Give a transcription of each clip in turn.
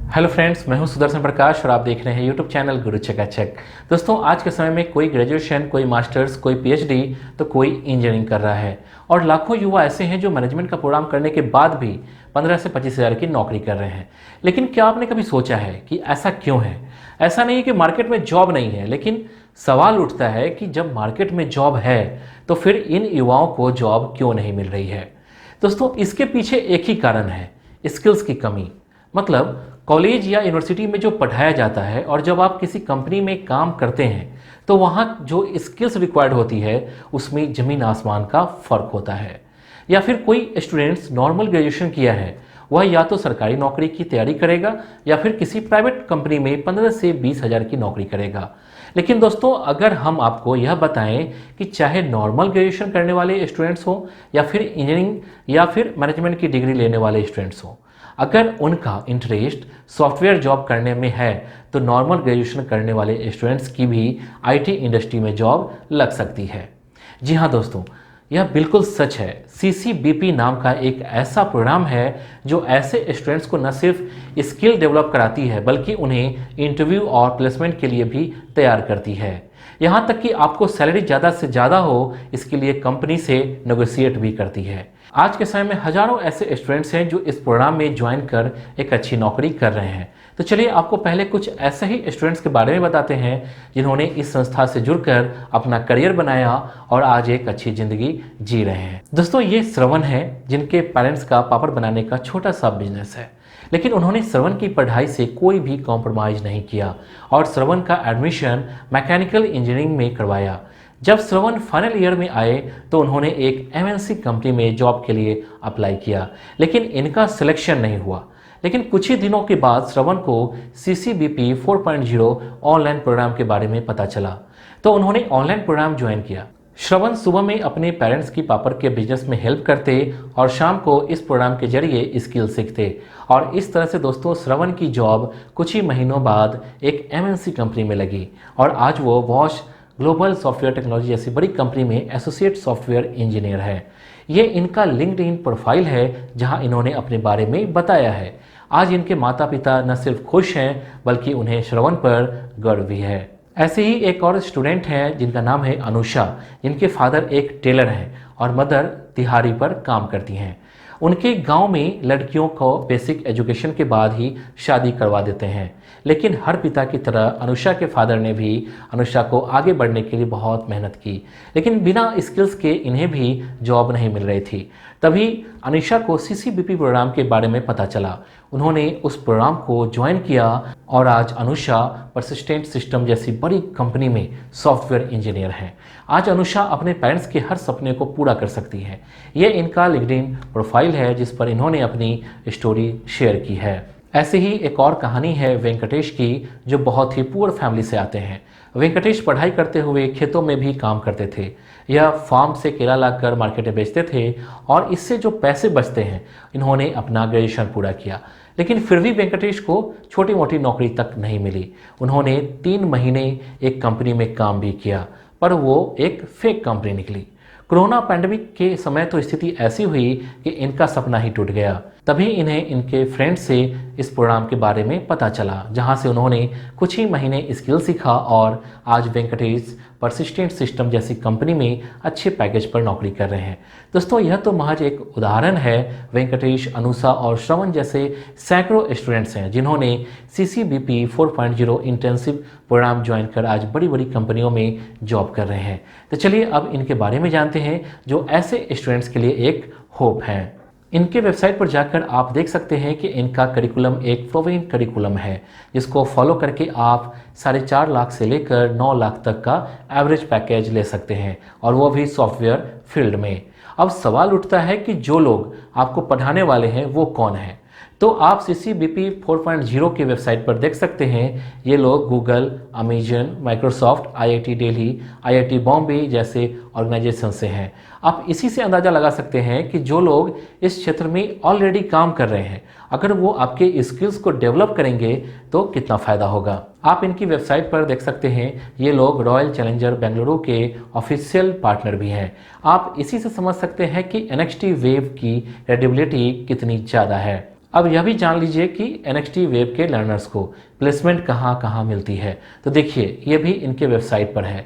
Hello friends, मैं हूं सुदर्शन प्रकाश और आप देख रहे हैं यूट्यूब चैनल गुरु चकाचक। दोस्तों, आज के समय में कोई ग्रेजुएशन, कोई मास्टर्स, कोई पीएचडी तो कोई इंजीनियरिंग कर रहा है और लाखों युवा ऐसे हैं जो मैनेजमेंट का प्रोग्राम करने के बाद भी 15 से 25 हज़ार की नौकरी कर रहे हैं। लेकिन क्या आपने कभी सोचा है कि ऐसा क्यों है? ऐसा नहीं है कि मार्केट में जॉब नहीं है, लेकिन सवाल उठता है कि जब मार्केट में जॉब है तो फिर इन युवाओं को जॉब क्यों नहीं मिल रही है? दोस्तों, इसके पीछे एक ही कारण है, स्किल्स की कमी। मतलब कॉलेज या यूनिवर्सिटी में जो पढ़ाया जाता है और जब आप किसी कंपनी में काम करते हैं तो वहाँ जो स्किल्स रिक्वायर्ड होती है उसमें ज़मीन आसमान का फ़र्क होता है। या फिर कोई स्टूडेंट्स नॉर्मल ग्रेजुएशन किया है, वह या तो सरकारी नौकरी की तैयारी करेगा या फिर किसी प्राइवेट कंपनी में 15 से 20 हज़ार की नौकरी करेगा। लेकिन दोस्तों, अगर हम आपको यह बताएं कि चाहे नॉर्मल ग्रेजुएशन करने वाले स्टूडेंट्स हों या फिर इंजीनियरिंग या फिर मैनेजमेंट की डिग्री लेने वाले स्टूडेंट्स हों, अगर उनका इंटरेस्ट सॉफ्टवेयर जॉब करने में है तो नॉर्मल ग्रेजुएशन करने वाले स्टूडेंट्स की भी आईटी इंडस्ट्री में जॉब लग सकती है। जी हाँ दोस्तों, यह बिल्कुल सच है। सीसीबीपी नाम का एक ऐसा प्रोग्राम है जो ऐसे स्टूडेंट्स को न सिर्फ स्किल डेवलप कराती है बल्कि उन्हें इंटरव्यू और प्लेसमेंट के लिए भी तैयार करती है। यहाँ तक कि आपको सैलरी ज़्यादा से ज़्यादा हो, इसके लिए कंपनी से नेगोशिएट भी करती है। आज के समय में हजारों ऐसे स्टूडेंट्स हैं जो इस प्रोग्राम में ज्वाइन कर एक अच्छी नौकरी कर रहे हैं। तो चलिए आपको पहले कुछ ऐसे ही स्टूडेंट्स के बारे में बताते हैं जिन्होंने इस संस्था से जुड़कर अपना करियर बनाया और आज एक अच्छी ज़िंदगी जी रहे हैं। दोस्तों, ये श्रवण है जिनके पेरेंट्स का पापड़ बनाने का छोटा सा बिजनेस है, लेकिन उन्होंने श्रवण की पढ़ाई से कोई भी कॉम्प्रोमाइज़ नहीं किया और श्रवण का एडमिशन मैकेनिकल इंजीनियरिंग में करवाया। जब श्रवण फाइनल ईयर में आए तो उन्होंने एक एमएनसी कंपनी में जॉब के लिए अप्लाई किया, लेकिन इनका सिलेक्शन नहीं हुआ। लेकिन कुछ ही दिनों के बाद श्रवण को सीसीबीपी 4.0 ऑनलाइन प्रोग्राम के बारे में पता चला, तो उन्होंने ऑनलाइन प्रोग्राम ज्वाइन किया। श्रवण सुबह में अपने पेरेंट्स की पापड़ के बिजनेस में हेल्प करते और शाम को इस प्रोग्राम के जरिए स्किल सीखते और इस तरह से दोस्तों श्रवण की जॉब कुछ ही महीनों बाद एक एमएनसी कंपनी में लगी और आज वो वॉश ग्लोबल सॉफ्टवेयर टेक्नोलॉजी जैसी बड़ी कंपनी में एसोसिएट सॉफ्टवेयर इंजीनियर है। ये इनका लिंक्डइन प्रोफाइल है जहां इन्होंने अपने बारे में बताया है। आज इनके माता पिता न सिर्फ खुश हैं बल्कि उन्हें श्रवण पर गर्व भी है। ऐसे ही एक और स्टूडेंट हैं जिनका नाम है अनुषा, जिनके फादर एक टेलर हैं और मदर दिहाड़ी पर काम करती हैं। उनके गांव में लड़कियों को बेसिक एजुकेशन के बाद ही शादी करवा देते हैं, लेकिन हर पिता की तरह अनुषा के फादर ने भी अनुषा को आगे बढ़ने के लिए बहुत मेहनत की, लेकिन बिना स्किल्स के इन्हें भी जॉब नहीं मिल रही थी। तभी अनुषा को सीसीबीपी प्रोग्राम के बारे में पता चला। उन्होंने उस प्रोग्राम को ज्वाइन किया और आज अनुषा परसिस्टेंट सिस्टम जैसी बड़ी कंपनी में सॉफ्टवेयर इंजीनियर हैं। आज अनुषा अपने पेरेंट्स के हर सपने को पूरा कर सकती है। ये इनका लिंक्डइन प्रोफाइल है जिस पर इन्होंने अपनी स्टोरी शेयर की है। ऐसे ही एक और कहानी है वेंकटेश की, जो बहुत ही पुअर फैमिली से आते हैं। वेंकटेश पढ़ाई करते हुए खेतों में भी काम करते थे। यह फार्म से केला लाकर मार्केट में बेचते थे और इससे जो पैसे बचते हैं इन्होंने अपना ग्रेजुएशन पूरा किया, लेकिन फिर भी वेंकटेश को छोटी मोटी नौकरी तक नहीं मिली। उन्होंने 3 महीने एक कंपनी में काम भी किया, पर वो एक फेक कंपनी निकली। कोरोना पैंडेमिक के समय तो स्थिति ऐसी हुई कि इनका सपना ही टूट गया। तभी इन्हें इनके फ्रेंड से इस प्रोग्राम के बारे में पता चला, जहां से उन्होंने कुछ ही महीने स्किल सीखा और आज वेंकटेश परसिस्टेंट सिस्टम जैसी कंपनी में अच्छे पैकेज पर नौकरी कर रहे हैं। दोस्तों, यह तो महज एक उदाहरण है। वेंकटेश, अनुषा और श्रवण जैसे सैकड़ों स्टूडेंट्स हैं जिन्होंने सीसीबीपी 4.0 इंटेंसिव प्रोग्राम ज्वाइन कर आज बड़ी बड़ी कंपनियों में जॉब कर रहे हैं। तो चलिए अब इनके बारे में जानते हैं जो ऐसे स्टूडेंट्स के लिए एक होप है। इनके वेबसाइट पर जाकर आप देख सकते हैं कि इनका करिकुलम एक प्रोवन करिकुलम है जिसको फॉलो करके आप 4.5 लाख से लेकर 9 लाख तक का एवरेज पैकेज ले सकते हैं, और वो भी सॉफ्टवेयर फील्ड में। अब सवाल उठता है कि जो लोग आपको पढ़ाने वाले हैं वो कौन है? तो आप सीसीबीपी 4.0 की वेबसाइट पर देख सकते हैं। ये लोग Google, Amazon, Microsoft, IIT Delhi, IIT Bombay जैसे ऑर्गेनाइजेशन से हैं। आप इसी से अंदाज़ा लगा सकते हैं कि जो लोग इस क्षेत्र में ऑलरेडी काम कर रहे हैं, अगर वो आपके स्किल्स को डेवलप करेंगे तो कितना फ़ायदा होगा। आप इनकी वेबसाइट पर देख सकते हैं ये लोग रॉयल चैलेंजर बेंगलुरु के ऑफिशियल पार्टनर भी हैं। आप इसी से समझ सकते हैं कि NXT वेव की क्रेडिबिलिटी कितनी ज़्यादा है। अब यह भी जान लीजिए कि NXT वेब के लर्नर्स को प्लेसमेंट कहाँ कहाँ मिलती है। तो देखिए ये भी इनके वेबसाइट पर है।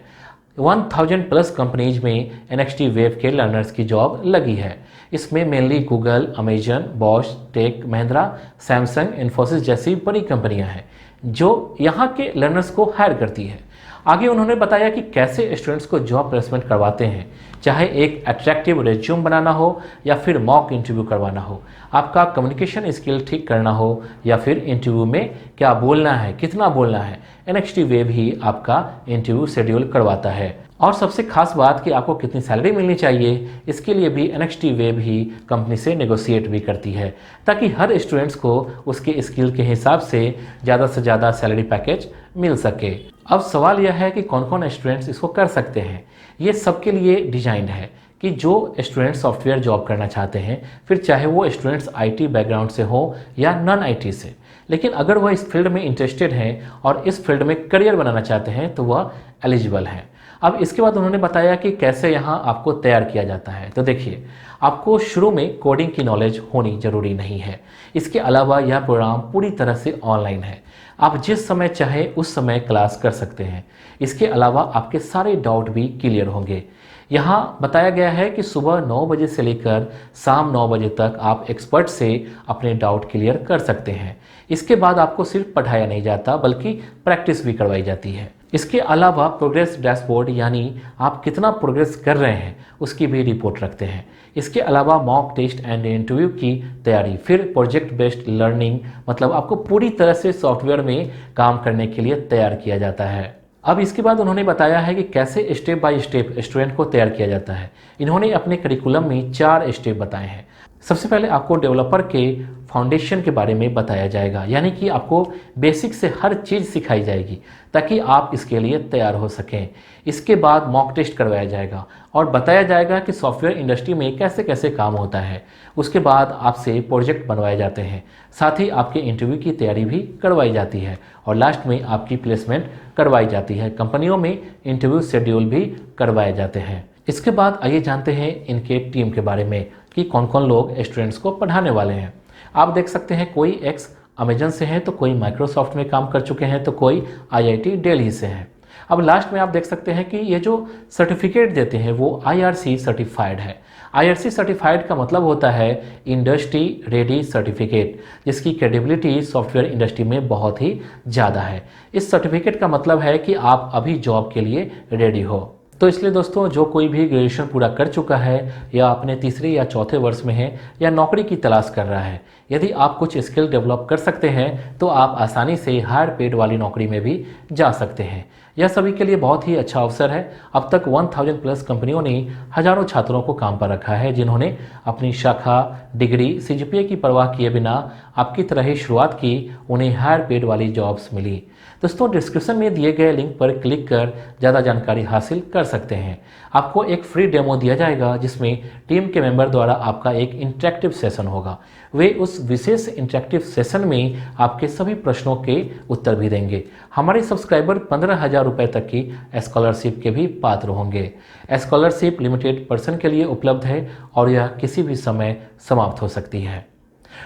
1000 प्लस कंपनीज में NXT वेब के लर्नर्स की जॉब लगी है। इसमें mainly Google, Amazon, Bosch, Tech Mahindra, Samsung, Infosys जैसी बड़ी कंपनियां हैं जो यहाँ के लर्नर्स को हायर करती है। आगे उन्होंने बताया कि कैसे स्टूडेंट्स को जॉब प्लेसमेंट करवाते हैं, चाहे एक अट्रैक्टिव रेज्यूम बनाना हो या फिर मॉक इंटरव्यू करवाना हो, आपका कम्युनिकेशन स्किल ठीक करना हो या फिर इंटरव्यू में क्या बोलना है, कितना बोलना है, NXT वेब ही आपका इंटरव्यू शेड्यूल करवाता है। और सबसे खास बात कि आपको कितनी सैलरी मिलनी चाहिए, इसके लिए भी NXT वेब ही कंपनी से नेगोशिएट भी करती है, ताकि हर स्टूडेंट्स को उसके स्किल के हिसाब से ज़्यादा सैलरी पैकेज मिल सके। अब सवाल यह है कि कौन कौन स्टूडेंट्स इसको कर सकते हैं। ये सबके लिए डिजाइंड है कि जो स्टूडेंट्स सॉफ्टवेयर जॉब करना चाहते हैं, फिर चाहे वो स्टूडेंट्स IT बैकग्राउंड से हो या नॉन IT से, लेकिन अगर वह इस फील्ड में इंटरेस्टेड हैं और इस फील्ड में करियर बनाना चाहते हैं तो वह एलिजिबल हैं। अब इसके बाद उन्होंने बताया कि कैसे यहाँ आपको तैयार किया जाता है। तो देखिए, आपको शुरू में कोडिंग की नॉलेज होनी जरूरी नहीं है। इसके अलावा यह प्रोग्राम पूरी तरह से ऑनलाइन है। आप जिस समय चाहे उस समय क्लास कर सकते हैं। इसके अलावा आपके सारे डाउट भी क्लियर होंगे। यहाँ बताया गया है कि सुबह 9 बजे से लेकर शाम 9 बजे तक आप एक्सपर्ट से अपने डाउट क्लियर कर सकते हैं। इसके बाद आपको सिर्फ पढ़ाया नहीं जाता बल्कि प्रैक्टिस भी करवाई जाती है। इसके अलावा प्रोग्रेस डैशबोर्ड यानी आप कितना प्रोग्रेस कर रहे हैं उसकी भी रिपोर्ट रखते हैं। इसके अलावा मॉक टेस्ट एंड इंटरव्यू की तैयारी, फिर प्रोजेक्ट बेस्ड लर्निंग, मतलब आपको पूरी तरह से सॉफ्टवेयर में काम करने के लिए तैयार किया जाता है। अब इसके बाद उन्होंने बताया है कि कैसे स्टेप बाय स्टेप स्टूडेंट को तैयार किया जाता है। इन्होंने अपने करिकुलम में 4 स्टेप बताए हैं। सबसे पहले आपको डेवलपर के फाउंडेशन के बारे में बताया जाएगा, यानी कि आपको बेसिक से हर चीज़ सिखाई जाएगी ताकि आप इसके लिए तैयार हो सकें। इसके बाद मॉक टेस्ट करवाया जाएगा और बताया जाएगा कि सॉफ्टवेयर इंडस्ट्री में कैसे कैसे काम होता है। उसके बाद आपसे प्रोजेक्ट बनवाए जाते हैं, साथ ही आपके इंटरव्यू की तैयारी भी करवाई जाती है और लास्ट में आपकी प्लेसमेंट करवाई जाती है। कंपनियों में इंटरव्यू शेड्यूल भी करवाए जाते हैं। इसके बाद आइए जानते हैं इनके टीम के बारे में कि कौन कौन लोग स्टूडेंट्स को पढ़ाने वाले हैं। आप देख सकते हैं कोई एक्स अमेजन से है, तो कोई माइक्रोसॉफ्ट में काम कर चुके हैं, तो कोई IIT दिल्ली से है। अब लास्ट में आप देख सकते हैं कि ये जो सर्टिफिकेट देते हैं वो IRC सर्टिफाइड है। IRC सर्टिफाइड का मतलब होता है इंडस्ट्री रेडी सर्टिफिकेट, जिसकी क्रेडिबिलिटी सॉफ्टवेयर इंडस्ट्री में बहुत ही ज़्यादा है। इस सर्टिफिकेट का मतलब है कि आप अभी जॉब के लिए रेडी हो। तो इसलिए दोस्तों, जो कोई भी ग्रेजुएशन पूरा कर चुका है या अपने तीसरे या चौथे वर्ष में है या नौकरी की तलाश कर रहा है, यदि आप कुछ स्किल डेवलप कर सकते हैं तो आप आसानी से हायर पेड वाली नौकरी में भी जा सकते हैं। यह सभी के लिए बहुत ही अच्छा अवसर है। अब तक 1000 प्लस कंपनियों ने हजारों छात्रों को काम पर रखा है, जिन्होंने अपनी शाखा, डिग्री, CGPA की परवाह किए बिना आपकी तरह ही शुरुआत की। उन्हें हायर पेड वाली जॉब्स मिली। दोस्तों, डिस्क्रिप्शन में दिए गए लिंक पर क्लिक कर ज़्यादा जानकारी हासिल कर सकते हैं। आपको एक फ्री डेमो दिया जाएगा जिसमें टीम के मेंबर द्वारा आपका एक इंटरेक्टिव सेशन होगा। वे उस विशेष इंटरेक्टिव सेशन में आपके सभी प्रश्नों के उत्तर भी देंगे। हमारे सब्सक्राइबर 15,000 रुपये तक की स्कॉलरशिप के भी पात्र होंगे। स्कॉलरशिप लिमिटेड पर्सन के लिए उपलब्ध है और यह किसी भी समय समाप्त हो सकती है।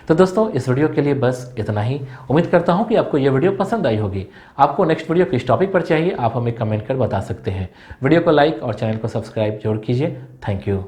तो दोस्तों, इस वीडियो के लिए बस इतना ही। उम्मीद करता हूं कि आपको यह वीडियो पसंद आई होगी। आपको नेक्स्ट वीडियो किस टॉपिक पर चाहिए आप हमें कमेंट कर बता सकते हैं। वीडियो को लाइक और चैनल को सब्सक्राइब जरूर कीजिए। Thank you.